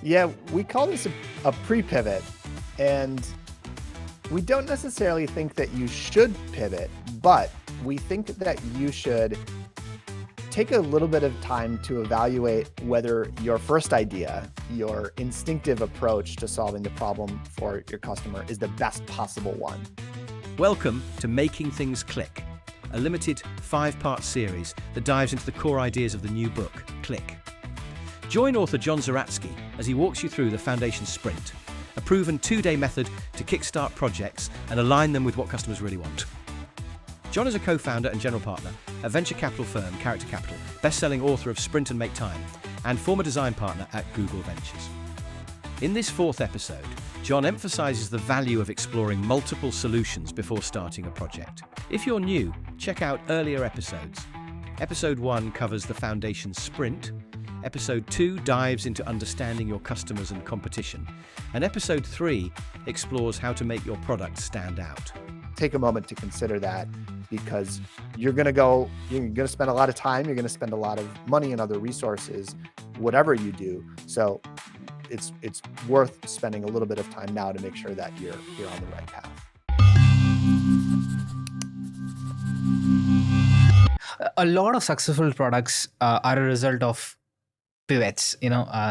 Yeah, we call this a pre-pivot, and we don't necessarily think that you should pivot, but we think that you should take a little bit of time to evaluate whether your first idea, your instinctive approach to solving the problem for your customer is the best possible one. Welcome to Making Things Click, a limited 5-part series that dives into the core ideas of the new book, Click. Join author John Zeratsky as he walks you through the Foundation Sprint, a proven 2-day method to kickstart projects and align them with what customers really want. John is a co-founder and general partner at venture capital firm Character Capital, best-selling author of Sprint and Make Time, and former design partner at Google Ventures. In this 4th episode, John emphasizes the value of exploring multiple solutions before starting a project. If you're new, check out earlier episodes. Episode 1 covers the Foundation Sprint. Episode 2 dives into understanding your customers and competition. And Episode 3 explores how to make your product stand out. Take a moment to consider that because you're going to spend a lot of time, you're going to spend a lot of money and other resources, whatever you do. So it's worth spending a little bit of time now to make sure that you're on the right path. A lot of successful products are a result of pivots.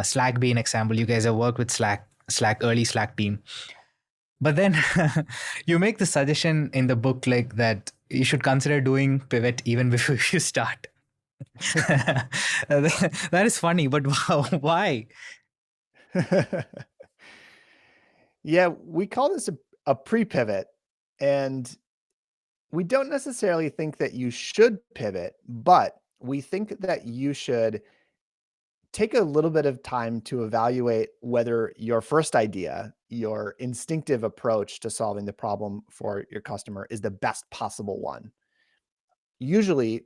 Slack being an example. You guys have worked with early Slack team. But then you make the suggestion in the book like that you should consider doing pivot even before you start. That is funny, but why? Yeah, we call this a pre-pivot, and we don't necessarily think that you should pivot, but we think that you should take a little bit of time to evaluate whether your first idea, your instinctive approach to solving the problem for your customer is the best possible one. Usually,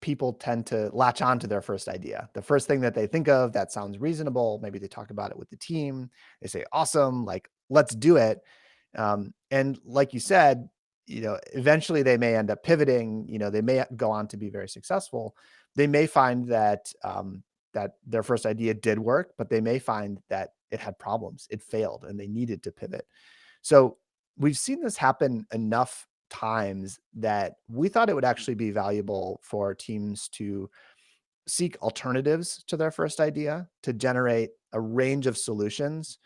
people tend to latch on to their first idea. The first thing that they think of that sounds reasonable, maybe they talk about it with the team. They say, awesome, like, let's do it. And like you said, eventually they may end up pivoting, they may go on to be very successful. They may find that that their first idea did work, but they may find that it had problems, it failed, and they needed to pivot. So we've seen this happen enough times that we thought it would actually be valuable for teams to seek alternatives to their first idea to generate a range of solutions,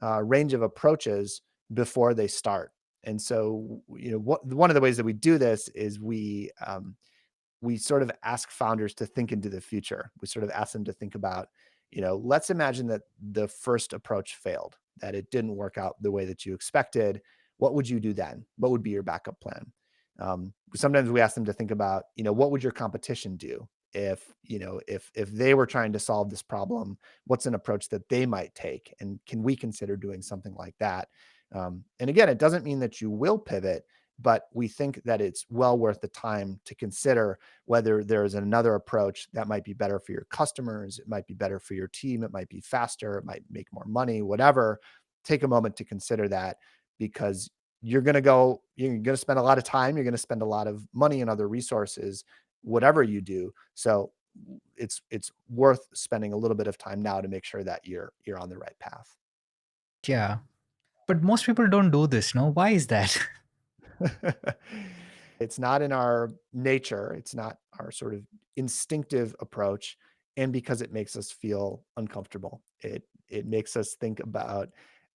a range of approaches before they start. And so, one of the ways that we do this is we sort of ask founders to think into the future. We sort of ask them to think about, let's imagine that the first approach failed, that it didn't work out the way that you expected. What would you do then? What would be your backup plan? Sometimes we ask them to think about, what would your competition do if they were trying to solve this problem? What's an approach that they might take? And can we consider doing something like that? And again, it doesn't mean that you will pivot, but we think that it's well worth the time to consider whether there's another approach that might be better for your customers. It might be better for your team. It might be faster. It might make more money, whatever. Take a moment to consider that because you're going to spend a lot of time. You're going to spend a lot of money and other resources, whatever you do. So it's worth spending a little bit of time now to make sure that you're on the right path. Yeah. But most people don't do this, no? Why is that? It's not in our nature. It's not our sort of instinctive approach. And because it makes us feel uncomfortable, it makes us think about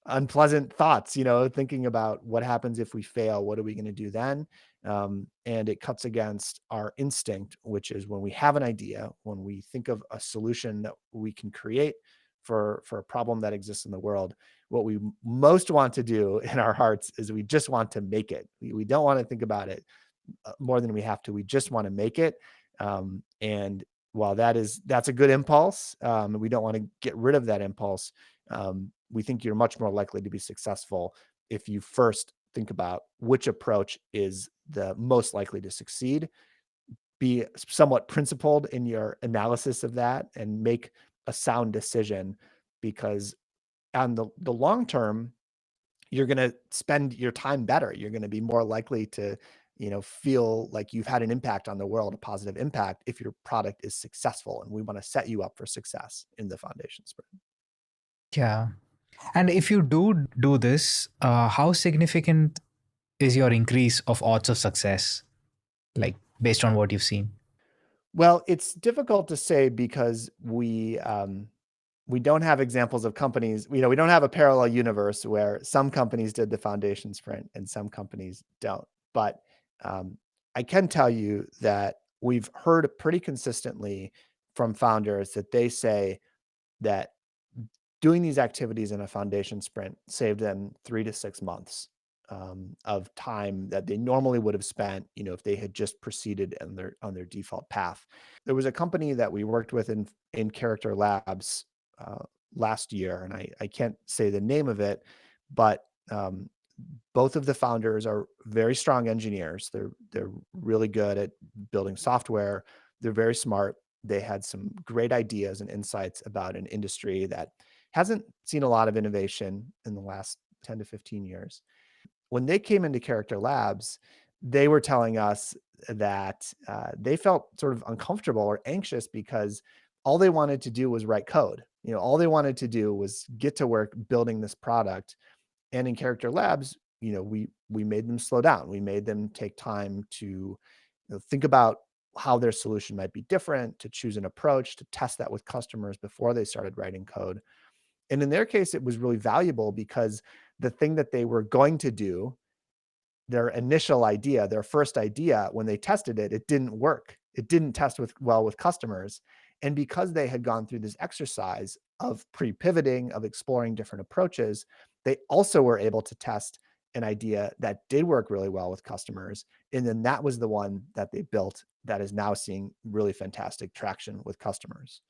unpleasant thoughts, thinking about what happens if we fail, what are we going to do then? And it cuts against our instinct, which is when we have an idea, when we think of a solution that we can create for a problem that exists in the world, what we most want to do in our hearts is we just want to make it. We don't want to think about it more than we have to. We just want to make it. And while that's a good impulse, and we don't want to get rid of that impulse, we think you're much more likely to be successful if you first think about which approach is the most likely to succeed, be somewhat principled in your analysis of that, and make a sound decision, because on the long term, you're going to spend your time better. You're going to be more likely to, feel like you've had an impact on the world, a positive impact, if your product is successful. And we want to set you up for success in the Foundation Sprint. Yeah. And if you do this, how significant is your increase of odds of success, like based on what you've seen? Well, it's difficult to say because we don't have examples of companies. We don't have a parallel universe where some companies did the foundation sprint and some companies don't. But um, I can tell you that we've heard pretty consistently from founders that they say that doing these activities in a foundation sprint saved them 3 to 6 months of time that they normally would have spent, if they had just proceeded on their default path. There was a company that we worked with in Character Labs uh, last year, and I can't say the name of it, but um, both of the founders are very strong engineers. They're really good at building software. They're very smart. They had some great ideas and insights about an industry that hasn't seen a lot of innovation in the last 10 to 15 years. When they came into Character Labs, they were telling us that they felt sort of uncomfortable or anxious because all they wanted to do was write code. All they wanted to do was get to work building this product. And in Character Labs, we made them slow down. We made them take time to think about how their solution might be different, to choose an approach, to test that with customers before they started writing code. And in their case, it was really valuable because the thing that they were going to do, their initial idea, their first idea, when they tested it, it didn't work. It didn't test well with customers. And because they had gone through this exercise of pre-pivoting, of exploring different approaches, they also were able to test an idea that did work really well with customers. And then that was the one that they built that is now seeing really fantastic traction with customers.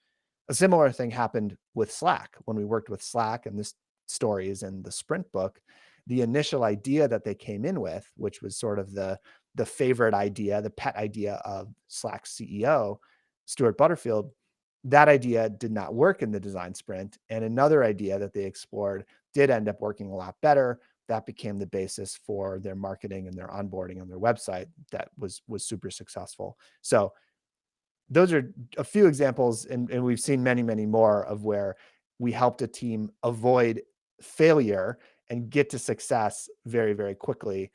A similar thing happened with Slack. When we worked with Slack, and this story is in the Sprint book, the initial idea that they came in with, which was sort of the favorite idea, the pet idea of Slack's CEO, Stuart Butterfield, that idea did not work in the design sprint. And another idea that they explored did end up working a lot better. That became the basis for their marketing and their onboarding on their website that was super successful. So those are a few examples, and we've seen many, many more of where we helped a team avoid failure and get to success very, very quickly.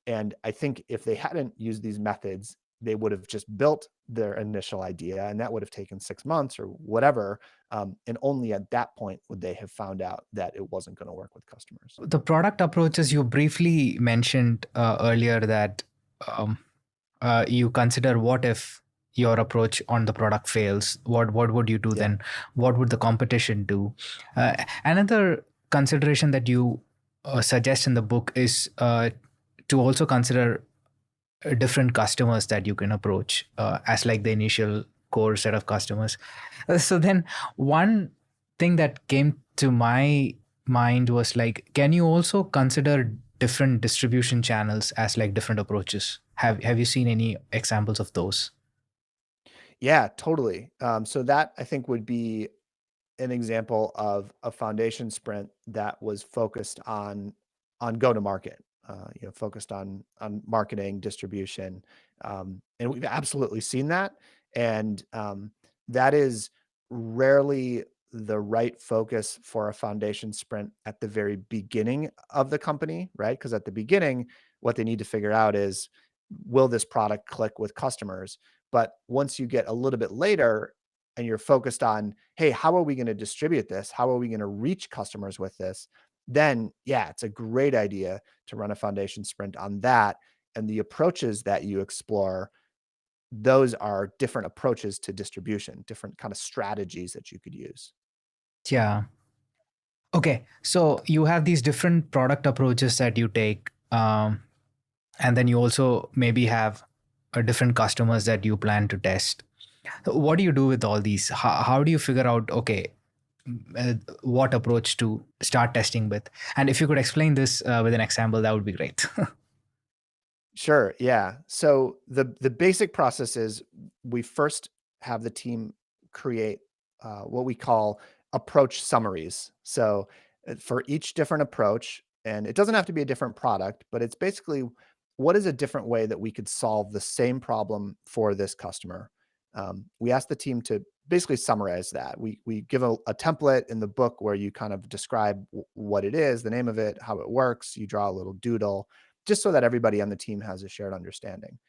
And I think if they hadn't used these methods, they would have just built their initial idea, and that would have taken 6 months or whatever. And only at that point would they have found out that it wasn't going to work with customers. The product approaches you briefly mentioned earlier that um, you consider what if your approach on the product fails, what would you do Yeah. then, what would the competition do? Another consideration that you suggest in the book is to also consider different customers that you can approach as like the initial core set of customers. So then one thing that came to my mind was like, can you also consider different distribution channels as like different approaches? Have you seen any examples of those? Yeah, totally. So that I think would be an example of a foundation sprint that was focused on go to market, focused on marketing, distribution, and we've absolutely seen that. And that is rarely the right focus for a foundation sprint at the very beginning of the company, right? Because at the beginning, what they need to figure out is, will this product click with customers? But once you get a little bit later and you're focused on, hey, how are we going to distribute this? How are we going to reach customers with this? Then, yeah, it's a great idea to run a foundation sprint on that. And the approaches that you explore, those are different approaches to distribution, different kind of strategies that you could use. Yeah. Okay. So you have these different product approaches that you take. And then you also maybe have different customers that you plan to test. What do you do with all these? How do you figure out, okay, what approach to start testing with? And if you could explain this with an example, that would be great. Sure. Yeah. So the basic process is we first have the team create what we call approach summaries. So for each different approach, and it doesn't have to be a different product, but it's basically what is a different way that we could solve the same problem for this customer. We ask the team to basically summarize that. We give a template in the book where you kind of describe what it is, the name of it, how it works. You draw a little doodle, just so that everybody on the team has a shared understanding.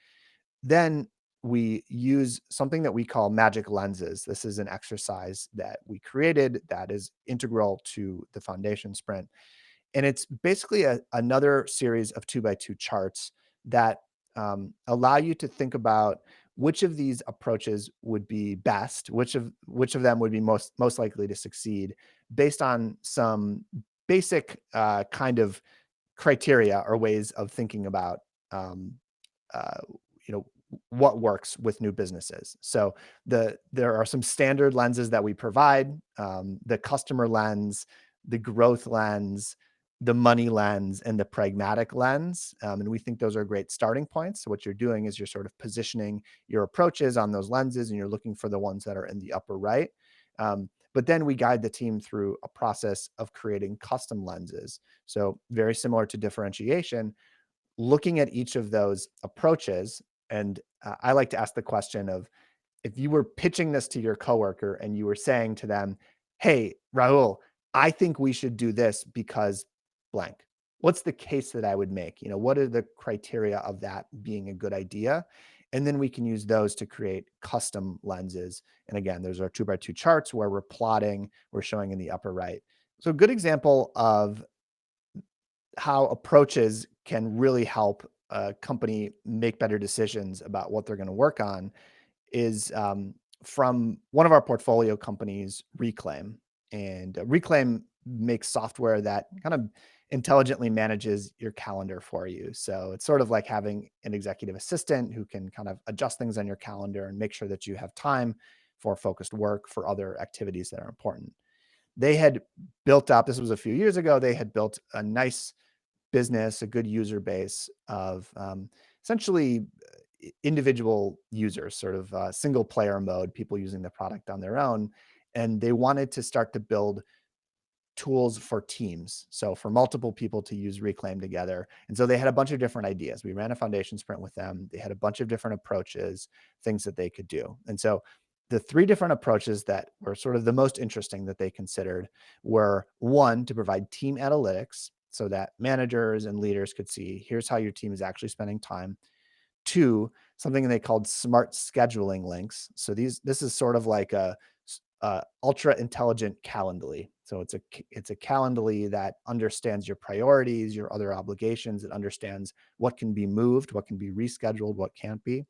Then we use something that we call magic lenses. This is an exercise that we created that is integral to the foundation sprint. And it's basically another series of 2 by 2 charts that allow you to think about which of these approaches would be best, which of them would be most likely to succeed based on some basic kind of criteria or ways of thinking about um, uh, you know what works with new businesses. So there are some standard lenses that we provide: the customer lens, the growth lens, the money lens, and the pragmatic lens. And we think those are great starting points. So what you're doing is you're sort of positioning your approaches on those lenses, and you're looking for the ones that are in the upper right. But then we guide the team through a process of creating custom lenses. So very similar to differentiation, looking at each of those approaches. And I like to ask the question of, if you were pitching this to your coworker and you were saying to them, "Hey, Rahul, I think we should do this because blank. What's the case that I would make? What are the criteria of that being a good idea?" And then we can use those to create custom lenses. And again, those are 2 by 2 charts where we're plotting, we're showing in the upper right. So a good example of how approaches can really help a company make better decisions about what they're going to work on is from one of our portfolio companies, Reclaim. And Reclaim makes software that kind of intelligently manages your calendar for you. So it's sort of like having an executive assistant who can kind of adjust things on your calendar and make sure that you have time for focused work, for other activities that are important. They had built up, this was a few years ago, they had built a nice business, a good user base of essentially individual users, sort of single player mode, people using the product on their own. And they wanted to start to build tools for teams. So for multiple people to use Reclaim together. And so they had a bunch of different ideas. We ran a foundation sprint with them. They had a bunch of different approaches, things that they could do. And so the 3 different approaches that were sort of the most interesting that they considered were: one, to provide team analytics so that managers and leaders could see, here's how your team is actually spending time. 2, something they called smart scheduling links. So this is sort of like a ultra intelligent Calendly. So it's a Calendly that understands your priorities, your other obligations. It understands what can be moved, what can be rescheduled, what can't be.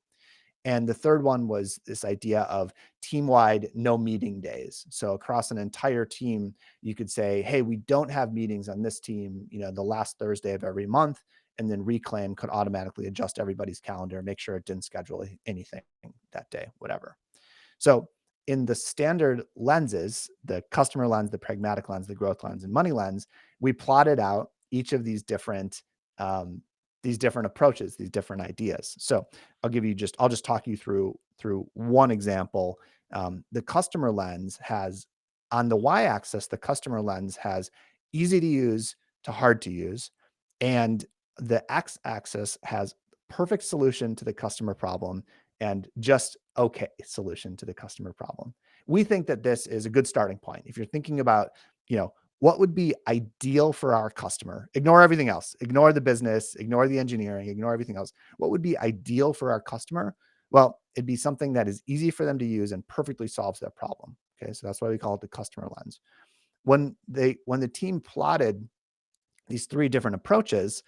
And the third one was this idea of team-wide no meeting days. So across an entire team, you could say, hey, we don't have meetings on this team, the last Thursday of every month. And then Reclaim could automatically adjust everybody's calendar, make sure it didn't schedule anything that day, whatever. So in the standard lenses, the customer lens, the pragmatic lens, the growth lens, and money lens, we plotted out each of um, these different approaches, these different ideas. So I'll just talk you through one example. The customer lens has, on the y-axis, the customer lens has easy to use to hard to use, and the x-axis has perfect solution to the customer problem and just okay solution to the customer problem. We think that this is a good starting point. If you're thinking about, what would be ideal for our customer, ignore everything else, ignore the business, ignore the engineering, ignore everything else. What would be ideal for our customer? Well, it'd be something that is easy for them to use and perfectly solves their problem. Okay. So that's why we call it the customer lens. When the team plotted these 3 different approaches,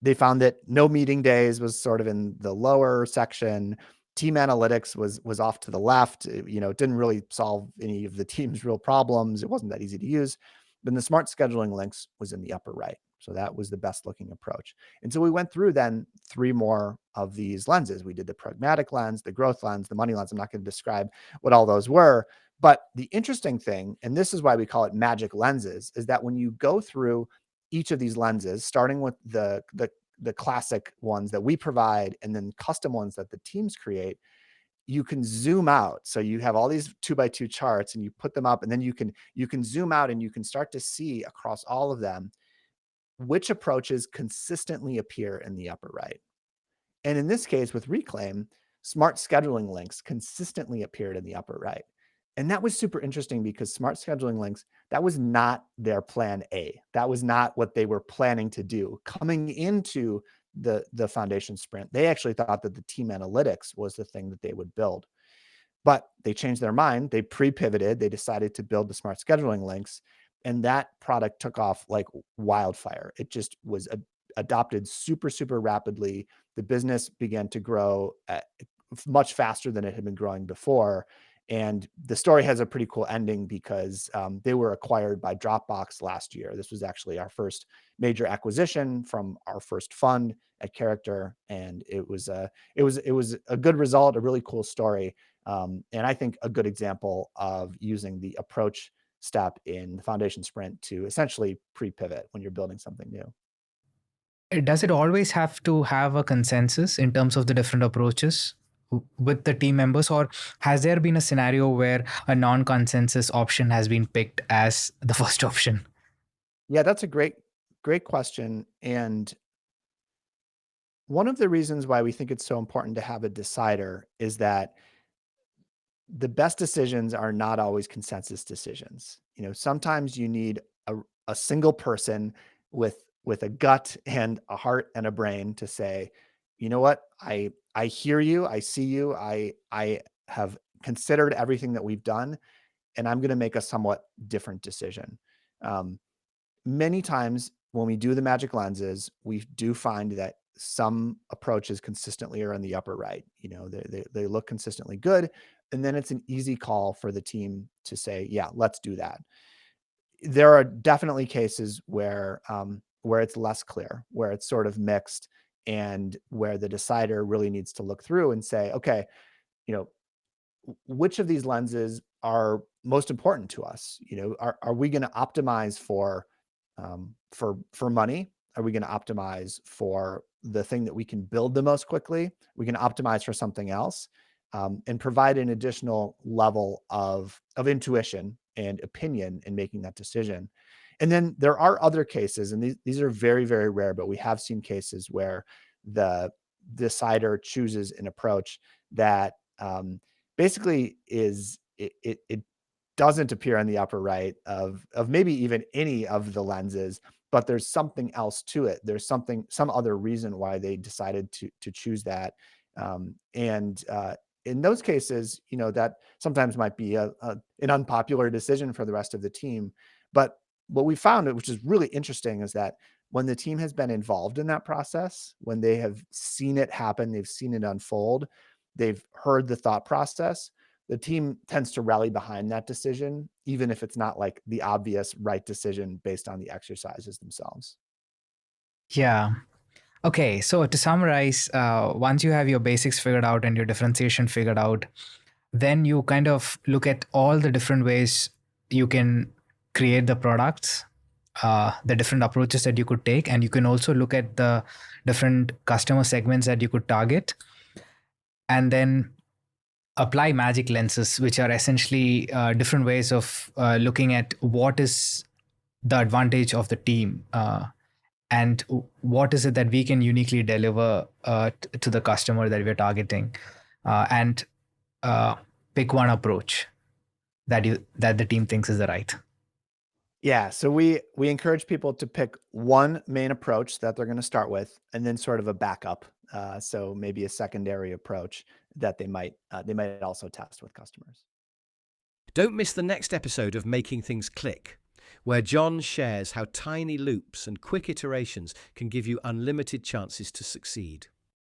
they found that no meeting days was sort of in the lower section. Team analytics was off to the left. It didn't really solve any of the team's real problems. It wasn't that easy to use. Then the smart scheduling links was in the upper right. So that was the best looking approach. And so we went through then 3 more of these lenses. We did the pragmatic lens, the growth lens, the money lens. I'm not going to describe what all those were. But the interesting thing, and this is why we call it magic lenses, is that when you go through each of these lenses, starting with the classic ones that we provide and then custom ones that the teams create, you can zoom out. So you have all these 2 by 2 charts and you put them up, and then you can zoom out and you can start to see across all of them which approaches consistently appear in the upper right. And in this case with Reclaim, smart scheduling links consistently appeared in the upper right. And that was super interesting because smart scheduling links, that was not their plan A. That was not what they were planning to do. Coming into the foundation sprint, they actually thought that the team analytics was the thing that they would build. But they changed their mind. They pre-pivoted. They decided to build the smart scheduling links, and that product took off like wildfire. It just was adopted super, super rapidly. The business began to grow much faster than it had been growing before. And the story has a pretty cool ending because they were acquired by Dropbox last year. This was actually our first major acquisition from our first fund at Character, and it was a good result, a really cool story, and I think a good example of using the approach step in the foundation sprint to essentially pre-pivot when you're building something new. Does it always have to have a consensus in terms of the different approaches with the team members, or has there been a scenario where a non-consensus option has been picked as the first option? Yeah, that's a great question. And one of the reasons why we think it's so important to have a decider is that the best decisions are not always consensus decisions. Sometimes you need a single person with a gut and a heart and a brain to say, you know what, I hear you, I see you, I have considered everything that we've done, and I'm going to make a somewhat different decision. Um, Many times when we do the magic lenses, we do find that some approaches consistently are in the upper right. They look consistently good. And then it's an easy call for the team to say, yeah, let's do that. There are definitely cases where it's less clear, where it's sort of mixed, and where the decider really needs to look through and say, okay, you know, which of these lenses are most important to us? Are we going to optimize for money? Are we going to optimize for the thing that we can build the most quickly? We can optimize for something else, and provide an additional level of intuition and opinion in making that decision. And then there are other cases, and these are very, very rare, but we have seen cases where the decider chooses an approach that basically it doesn't appear on the upper right of maybe even any of the lenses, but there's something else to it. There's some other reason why they decided to choose that. And in those cases, that sometimes might be an unpopular decision for the rest of the team. But what we found, which is really interesting, is that when the team has been involved in that process, when they have seen it happen, they've seen it unfold, they've heard the thought process, the team tends to rally behind that decision, even if it's not like the obvious right decision based on the exercises themselves. Yeah. Okay, so to summarize, once you have your basics figured out and your differentiation figured out, then you kind of look at all the different ways you can create the products, the different approaches that you could take, and you can also look at the different customer segments that you could target, and then apply magic lenses, which are essentially different ways of looking at what is the advantage of the team. And what is it that we can uniquely deliver to the customer that we're targeting, and uh, pick one approach that the team thinks is the right. Yeah, so we encourage people to pick one main approach that they're going to start with, and then sort of a backup. So maybe a secondary approach that they might also test with customers. Don't miss the next episode of Making Things Click, where John shares how tiny loops and quick iterations can give you unlimited chances to succeed.